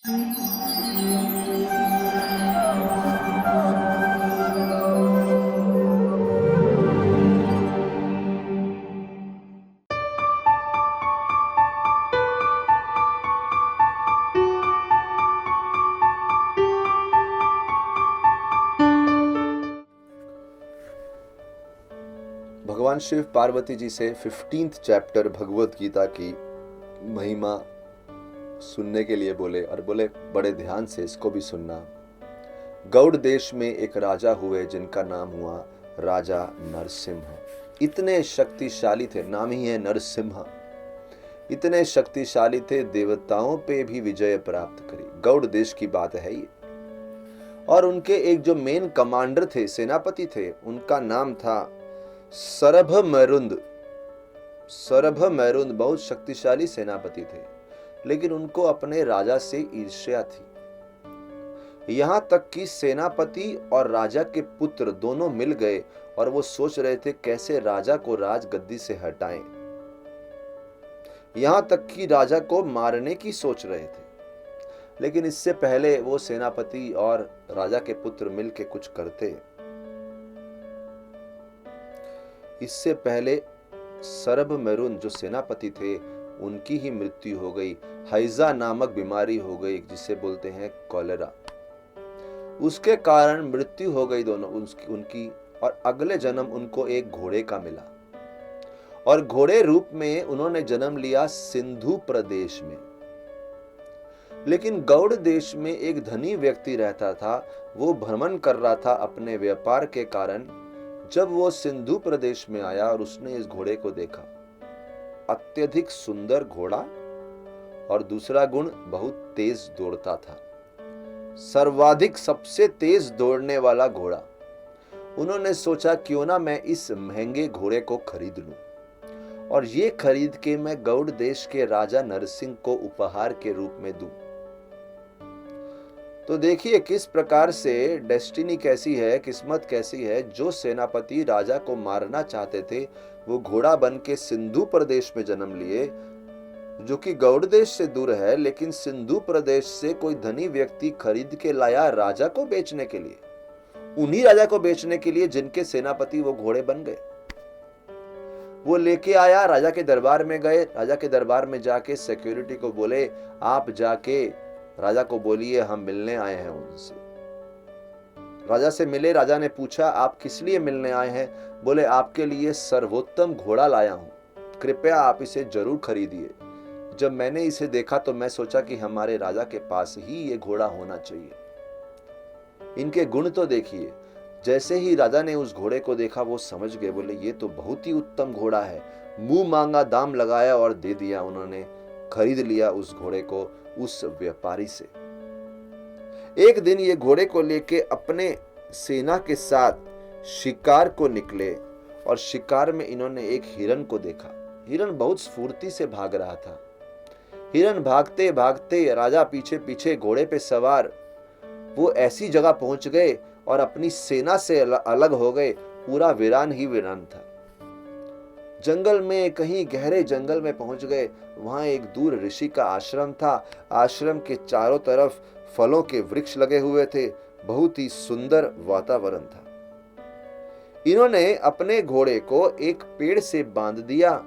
भगवान शिव पार्वती जी से 15th chapter Bhagavad Gita की महिमा सुनने के लिए बोले और बोले बड़े ध्यान से इसको भी सुनना। गौड़ देश में एक राजा हुए जिनका नाम हुआ राजा नरसिंह। इतने शक्तिशाली थे, नाम ही है नरसिम्हा। इतने शक्तिशाली थे, देवताओं पे भी विजय प्राप्त करी। गौड़ देश की बात है ये। और उनके एक जो मेन कमांडर थे, सेनापति थे, उनका नाम था सरभ मैरुंद। सरभ मैरुंद बहुत शक्तिशाली सेनापति थे, लेकिन उनको अपने राजा से ईर्ष्या थी। यहां तक कि सेनापति और राजा के पुत्र दोनों मिल गए और वो सोच रहे थे कैसे राजा को राजगद्दी से हटाएं। यहां तक कि राजा को मारने की सोच रहे थे। लेकिन इससे पहले वो सेनापति और राजा के पुत्र मिलके कुछ करते। इससे पहले सरभ मैरुंद जो सेनापति थे, उनकी ही मृत्यु हो गई। हैजा नामक बीमारी हो गई, जिसे बोलते हैं कॉलेरा। उसके कारण मृत्यु हो गई दोनों उनकी। और अगले जन्म उनको एक घोड़े का मिला और घोड़े रूप में उन्होंने जन्म लिया सिंधु प्रदेश में। लेकिन गौड़ देश में एक धनी व्यक्ति रहता था। वो भ्रमण कर रहा था अपने व्यापार के कारण। जब वो सिंधु प्रदेश में आया और उसने इस घोड़े को देखा, अत्यधिक सुंदर घोड़ा और दूसरा गुण बहुत तेज दौड़ता था, सर्वाधिक सबसे तेज दौड़ने वाला घोड़ा। उन्होंने सोचा क्यों ना मैं इस महंगे घोड़े को खरीद लूं और ये खरीद के मैं गौड़ देश के राजा नरसिंह को उपहार के रूप में दूं। तो देखिए किस प्रकार से डेस्टिनी कैसी है, किस्मत कैसी है। जो सेनापति राजा को मारना चाहते थे, वो घोड़ा बन के सिंधु प्रदेश में जन्म लिए, जो कि गौड़ देश से दूर है। लेकिन सिंधु प्रदेश से कोई धनी व्यक्ति खरीद के लाया राजा को बेचने के लिए, उन्हीं राजा को बेचने के लिए जिनके सेनापति वो घोड़े बन गए। वो लेके आया, राजा के दरबार में गए। राजा के दरबार में जाके सिक्योरिटी को बोले, आप जाके राजा को बोलिए हम मिलने आए हैं उनसे। राजा से मिले। राजा ने पूछा आप किस लिए मिलने आए हैं? बोले आपके लिए सर्वोत्तम घोड़ा लाया हूं, कृपया आप इसे जरूर खरीदिए। जब मैंने इसे देखा तो मैं सोचा कि हमारे राजा के पास ही ये घोड़ा होना चाहिए। इनके गुण तो देखिए। जैसे ही राजा ने उस घोड़े को देखा, वो समझ गए, बोले ये तो बहुत ही उत्तम घोड़ा है। मुंह मांगा दाम लगाया और दे दिया। उन्होंने खरीद लिया उस घोड़े को उस व्यापारी से। एक दिन ये घोड़े को लेके अपने सेना के साथ शिकार को निकले और शिकार में इन्होंने एक हिरन को देखा। हिरन बहुत स्फूर्ति से भाग रहा था। हिरन भागते भागते राजा पीछे पीछे घोड़े पे सवार वो ऐसी जगह पहुंच गए और अपनी सेना से अलग हो गए। पूरा वीरान ही वीरान था। जंगल में, कहीं गहरे जंगल में पहुंच गए। वहां एक दूर ऋषि का आश्रम था। आश्रम के चारों तरफ फलों के वृक्ष लगे हुए थे। बहुत ही सुंदर वातावरण था। इन्होंने अपने घोड़े को एक पेड़ से बांध दिया।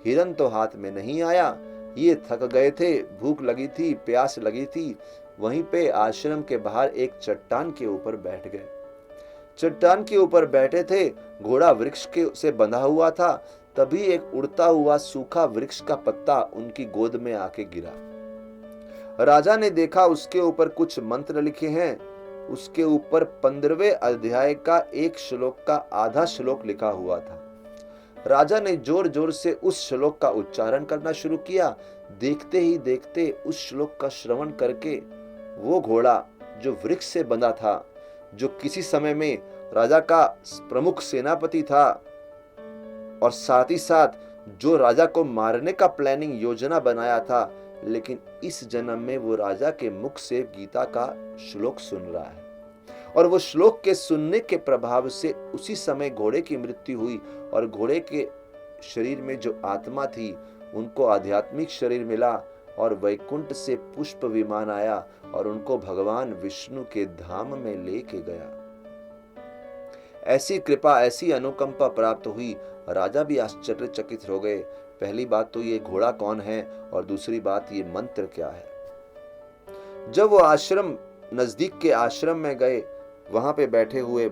हिरन तो हाथ में नहीं आया। ये थक गए थे, भूख लगी थी, प्यास लगी थी। वहीं पे आश्रम के बाहर एक चट्टान के ऊपर बैठ गए। चट्टान के ऊपर बैठे थे, घोड़ा वृक्ष के से बंधा हुआ था। तभी एक उड़ता हुआ सूखा वृक्ष का पत्ता उनकी गोद में आके गिरा। राजा ने देखा उसके ऊपर कुछ मंत्र लिखे हैं। उसके ऊपर 15वें अध्याय का एक श्लोक का आधा श्लोक लिखा हुआ था। राजा ने जोर जोर से उस श्लोक का उच्चारण करना शुरू किया। देखते ही देखते उस श्लोक का श्रवण करके वो घोड़ा जो वृक्ष से बंधा था, जो किसी समय में राजा का प्रमुख सेनापति था और साथ ही साथ जो राजा को मारने का प्लानिंग योजना बनाया था, लेकिन इस जन्म में वो राजा के मुख से गीता का श्लोक सुन रहा है। और वो श्लोक के सुनने के प्रभाव से उसी समय घोड़े की मृत्यु हुई और घोड़े के शरीर में जो आत्मा थी उनको आध्यात्मिक शरीर मिला और वैकुंठ से पुष्प विमान आया और उनको भगवान विष्णु के धाम में लेके गया। ऐसी कृपा, ऐसी अनुकंपा प्राप्त हुई, राजा भी आश्चर्यचकित हो गए। पहली बात तो ये घोड़ा कौन है और दूसरी बात ये मंत्र क्या है। जब वो आश्रम, नजदीक के आश्रम में गए, वहां पे बैठे हुए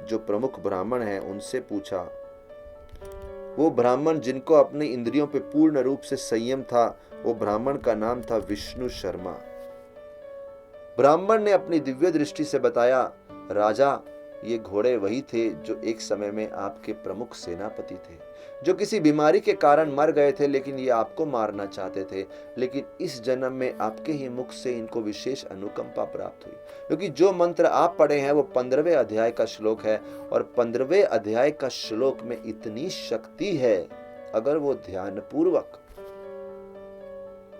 जो प्रमुख ब्राह्मण हैं उनसे पूछा। वो ब्राह्मण जिनको अपनी इंद्रियों पे पूर्ण रूप से संयम था, वो ब्राह्मण का नाम था विष्णु शर्मा। ब्राह्मण ने अपनी दिव्य दृष्टि से बताया, राजा, ये घोड़े वही थे जो एक समय में आपके प्रमुख सेनापति थे, जो किसी बीमारी के कारण मर गए थे, लेकिन ये आपको मारना चाहते थे। लेकिन इस जन्म में आपके ही मुख से इनको विशेष अनुकंपा प्राप्त हुई, क्योंकि जो मंत्र आप पढ़े हैं वो 15वें अध्याय का श्लोक है, और 15वें अध्याय का श्लोक में इतनी शक्ति है, अगर वो ध्यानपूर्वक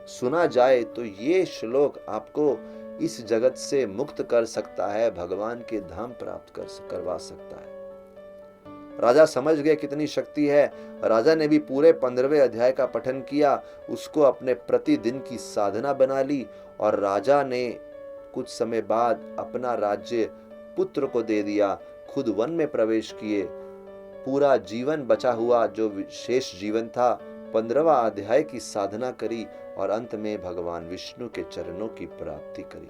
सुना जाए तो ये श्लोक आपको इस जगत से मुक्त कर सकता है, भगवान के धाम प्राप्त करवा सकता है। राजा समझ गए कितनी शक्ति है। राजा ने भी पूरे 15वें अध्याय का पठन किया, उसको अपने प्रतिदिन की साधना बना ली, और राजा ने कुछ समय बाद अपना राज्य पुत्र को दे दिया, खुद वन में प्रवेश किए। पूरा जीवन बचा हुआ जो शेष जीवन था, 15वां अध्याय की साधना करी और अंत में भगवान विष्णु के चरणों की प्राप्ति करी।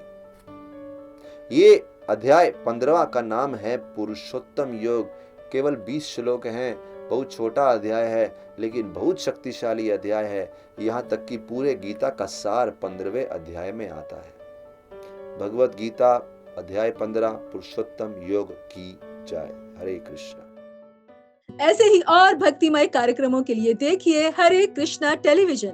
ये अध्याय 15वां का नाम है पुरुषोत्तम योग। केवल 20 श्लोक हैं, बहुत छोटा अध्याय है, लेकिन बहुत शक्तिशाली अध्याय है। यहाँ तक कि पूरे गीता का सार 15वें अध्याय में आता है। भगवत गीता अध्याय 15 पुरुषोत्तम योग की जय। हरे कृष्णा। ऐसे ही और भक्तिमय कार्यक्रमों के लिए देखिए हरे कृष्णा टेलीविजन।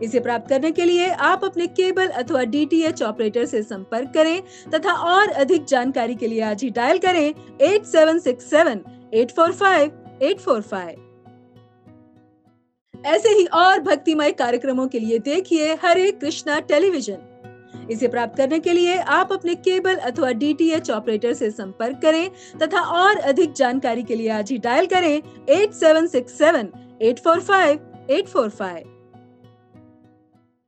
इसे प्राप्त करने के लिए आप अपने केबल अथवा DTH ऑपरेटर से संपर्क करें तथा और अधिक जानकारी के लिए आज ही डायल करें 8767-845-845। ऐसे ही और भक्तिमय कार्यक्रमों के लिए देखिए हरे कृष्णा टेलीविजन। इसे प्राप्त करने के लिए आप अपने केबल अथवा DTH ऑपरेटर से संपर्क करें तथा और अधिक जानकारी के लिए आज ही डायल करें 8767-845-845।